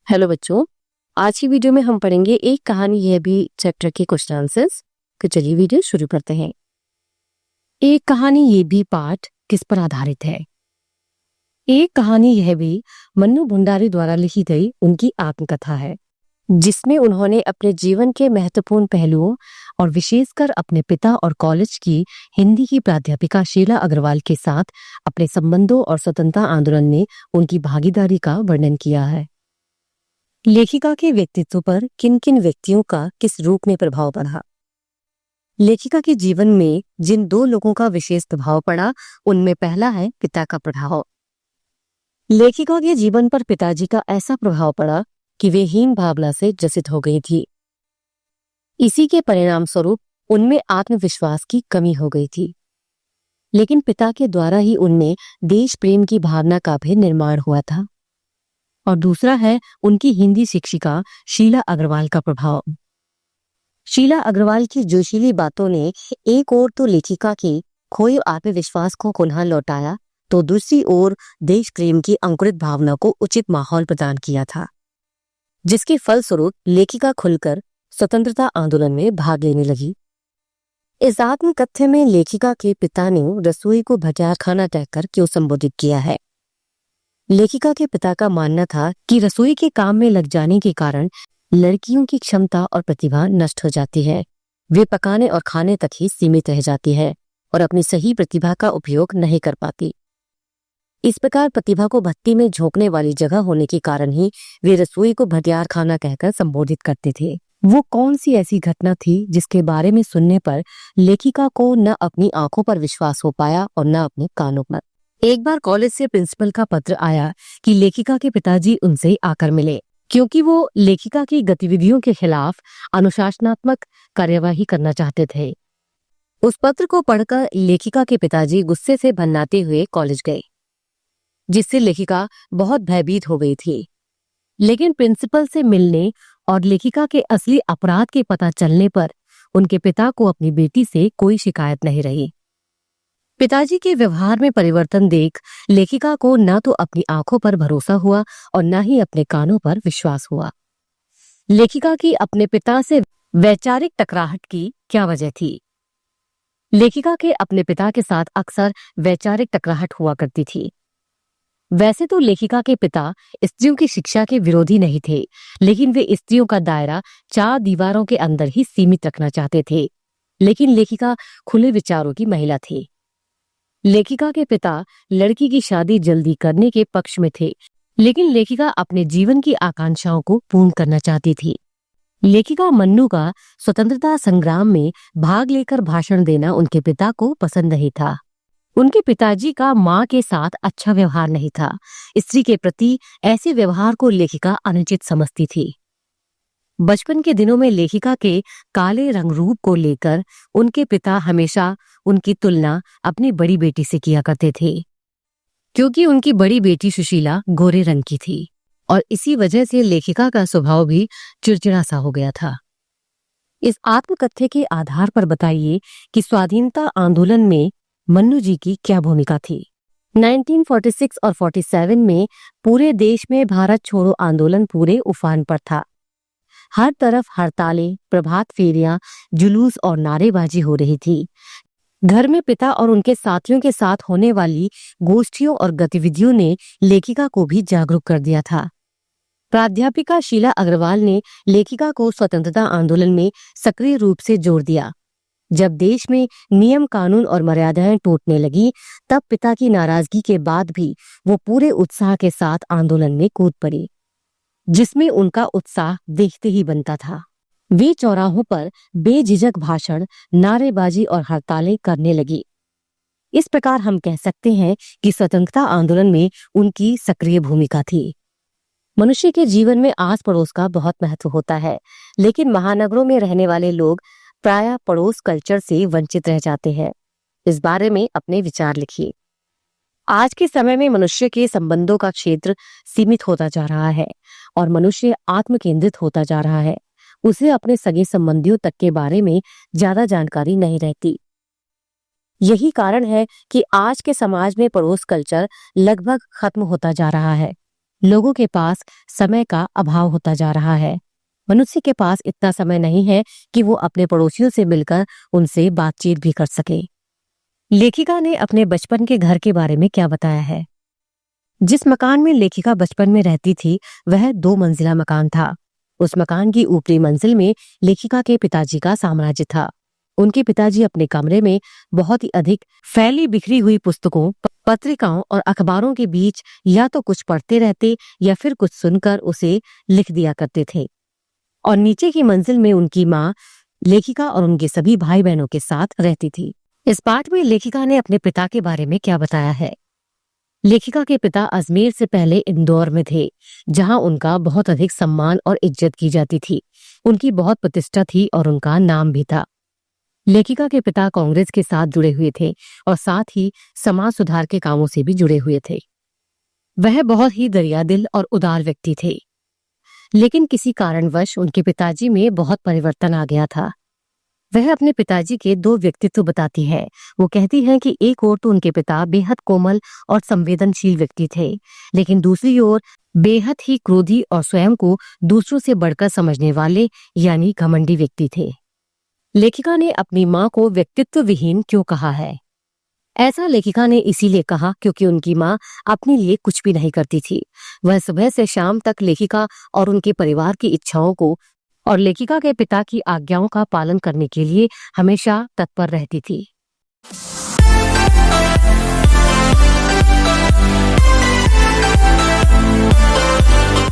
Hello बच्चों, आज की वीडियो में हम पढ़ेंगे एक कहानी यह भी चैप्टर के क्वेश्चन आंसर्स। तो चलिए वीडियो शुरू करते हैं। एक कहानी ये भी पाठ किस पर आधारित है? एक कहानी यह भी मन्नू भंडारी द्वारा लिखी गई उनकी आत्मकथा है, जिसमें उन्होंने अपने जीवन के महत्वपूर्ण पहलुओं और विशेषकर अपने पिता और कॉलेज की हिंदी की प्राध्यापिका शीला अग्रवाल के साथ अपने संबंधों और स्वतंत्रता आंदोलन में उनकी भागीदारी का वर्णन किया है। लेखिका के व्यक्तित्व पर किन किन व्यक्तियों का किस रूप में प्रभाव पड़ा? लेखिका के जीवन में जिन दो लोगों का विशेष प्रभाव पड़ा, उनमें पहला है पिता का प्रभाव। लेखिका के जीवन पर पिताजी का ऐसा प्रभाव पड़ा कि वे हीन भावना से ग्रसित हो गई थी। इसी के परिणाम स्वरूप उनमें आत्मविश्वास की कमी हो गई थी। लेकिन पिता के द्वारा ही उनमें देश प्रेम की भावना का भी निर्माण हुआ था। और दूसरा है उनकी हिंदी शिक्षिका शीला अग्रवाल का प्रभाव। शीला अग्रवाल की जोशीली बातों ने एक ओर तो लेखिका के खोए आत्मविश्वास को पुनः लौटाया, तो दूसरी ओर देश प्रेम की अंकुरित भावना को उचित माहौल प्रदान किया था, जिसके फलस्वरूप लेखिका खुलकर स्वतंत्रता आंदोलन में भाग लेने लगी। इस आत्मकथ्य में लेखिका के पिता ने रसोई को भटियार खाना कहकर क्यों संबोधित किया है? लेखिका के पिता का मानना था कि रसोई के काम में लग जाने के कारण लड़कियों की क्षमता और प्रतिभा नष्ट हो जाती है। वे पकाने और खाने तक ही सीमित रह जाती है और अपनी सही प्रतिभा का उपयोग नहीं कर पाती। इस प्रकार प्रतिभा को भट्टी में झोंकने वाली जगह होने के कारण ही वे रसोई को भटियार खाना कहकर संबोधित करते थे। वो कौन सी ऐसी घटना थी जिसके बारे में सुनने पर लेखिका को न अपनी आंखों पर विश्वास हो पाया और न अपने कानों पर? एक बार कॉलेज से प्रिंसिपल का पत्र आया कि लेखिका के पिताजी उनसे आकर मिले, क्योंकि वो लेखिका की गतिविधियों के खिलाफ अनुशासनात्मक कार्यवाही करना चाहते थे। उस पत्र को पढ़कर लेखिका के पिताजी गुस्से से भन्नाते हुए कॉलेज गए, जिससे लेखिका बहुत भयभीत हो गई थी। लेकिन प्रिंसिपल से मिलने और लेखिका के असली अपराध के पता चलने पर उनके पिता को अपनी बेटी से कोई शिकायत नहीं रही। पिताजी के व्यवहार में परिवर्तन देख लेखिका को न तो अपनी आंखों पर भरोसा हुआ और न ही अपने कानों पर विश्वास हुआ। लेखिका की अपने पिता से वैचारिक टकराहट की क्या वजह थी? लेखिका के अपने पिता के साथ अक्सर वैचारिक टकराहट हुआ करती थी। वैसे तो लेखिका के पिता स्त्रियों की शिक्षा के विरोधी नहीं थे, लेकिन वे स्त्रियों का दायरा 4 दीवारों के अंदर ही सीमित रखना चाहते थे। लेकिन लेखिका खुले विचारों की महिला थी। लेखिका के पिता लड़की की शादी जल्दी करने के पक्ष में थे, लेकिन लेखिका अपने जीवन की आकांक्षाओं को पूर्ण करना चाहती थी। लेखिका मन्नू का स्वतंत्रता संग्राम में भाग लेकर भाषण देना उनके पिता को पसंद नहीं था। उनके पिताजी का मां के साथ अच्छा व्यवहार नहीं था। स्त्री के प्रति ऐसे व्यवहार को लेखिका अनुचित समझती थी। बचपन के दिनों में लेखिका के काले रंग रूप को लेकर उनके पिता हमेशा उनकी तुलना अपनी बड़ी बेटी से किया करते थे, क्योंकि उनकी बड़ी बेटी सुशीला गोरे रंग की थी और इसी वजह से लेखिका का स्वभाव भी चिड़चिड़ा सा हो गया था। इस आत्मकथ्य के आधार पर बताइए कि स्वाधीनता आंदोलन में मन्नू जी की क्या भूमिका थी? 1946 और 47 में पूरे देश में भारत छोड़ो आंदोलन पूरे उफान पर था। हर तरफ हड़तालें, प्रभात फेरियां, जुलूस और नारेबाजी हो रही थी। घर में पिता और उनके साथियों के साथ होने वाली गोष्ठियों और गतिविधियों ने लेखिका को भी जागरूक कर दिया था। प्राध्यापिका शीला अग्रवाल ने लेखिका को स्वतंत्रता आंदोलन में सक्रिय रूप से जोड़ दिया। जब देश में नियम कानून और मर्यादाएं टूटने लगी, तब पिता की नाराजगी के बाद भी वो पूरे उत्साह के साथ आंदोलन में कूद पड़ी, जिसमें उनका उत्साह देखते ही बनता था। वे चौराहों पर बेझिझक भाषण, नारेबाजी और हड़तालें करने लगी। इस प्रकार हम कह सकते हैं कि स्वतंत्रता आंदोलन में उनकी सक्रिय भूमिका थी। मनुष्य के जीवन में आस पड़ोस का बहुत महत्व होता है, लेकिन महानगरों में रहने वाले लोग प्रायः पड़ोस कल्चर से वंचित रह जाते हैं। इस बारे में अपने विचार लिखिए। आज के समय में मनुष्य के संबंधों का क्षेत्र सीमित होता जा रहा है और मनुष्य आत्म केंद्रित होता जा रहा है। उसे अपने सगे संबंधियों तक के बारे में ज्यादा जानकारी नहीं रहती। यही कारण है कि आज के समाज में पड़ोस कल्चर लगभग खत्म होता जा रहा है। लोगों के पास समय का अभाव होता जा रहा है। मनुष्य के पास इतना समय नहीं है कि वो अपने पड़ोसियों से मिलकर उनसे बातचीत भी कर सके। लेखिका ने अपने बचपन के घर के बारे में क्या बताया है? जिस मकान में लेखिका बचपन में रहती थी वह 2 मंजिला मकान था। उस मकान की ऊपरी मंजिल में लेखिका के पिताजी का साम्राज्य था। उनके पिताजी अपने कमरे में बहुत ही अधिक फैली बिखरी हुई पुस्तकों, पत्रिकाओं और अखबारों के बीच या तो कुछ पढ़ते रहते या फिर कुछ सुनकर उसे लिख दिया करते थे। और नीचे की मंजिल में उनकी माँ लेखिका और उनके सभी भाई बहनों के साथ रहती थी। इस पाठ में लेखिका ने अपने पिता के बारे में क्या बताया है? लेखिका के पिता अजमेर से पहले इंदौर में थे, जहां उनका बहुत अधिक सम्मान और इज्जत की जाती थी। उनकी बहुत प्रतिष्ठा थी और उनका नाम भी था। लेखिका के पिता कांग्रेस के साथ जुड़े हुए थे और साथ ही समाज सुधार के कामों से भी जुड़े हुए थे। वह बहुत ही दरियादिल और उदार व्यक्ति थे, लेकिन किसी कारणवश उनके पिताजी में बहुत परिवर्तन आ गया था। वह अपने पिताजी के 2 व्यक्तित्व बताती है। वो कहती है कि एक ओर तो उनके पिता बेहद कोमल और संवेदनशील व्यक्ति थे, लेकिन दूसरी ओर बेहद ही क्रोधी और स्वयं को दूसरों से बढ़कर समझने वाले यानी घमंडी व्यक्ति थे। लेखिका ने अपनी माँ को व्यक्तित्व विहीन क्यों कहा है? ऐसा लेखिका ने इसीलिए कहा क्योंकि उनकी माँ अपने लिए कुछ भी नहीं करती थी। वह सुबह से शाम तक लेखिका और उनके परिवार की इच्छाओं को और लेखिका के पिता की आज्ञाओं का पालन करने के लिए हमेशा तत्पर रहती थी।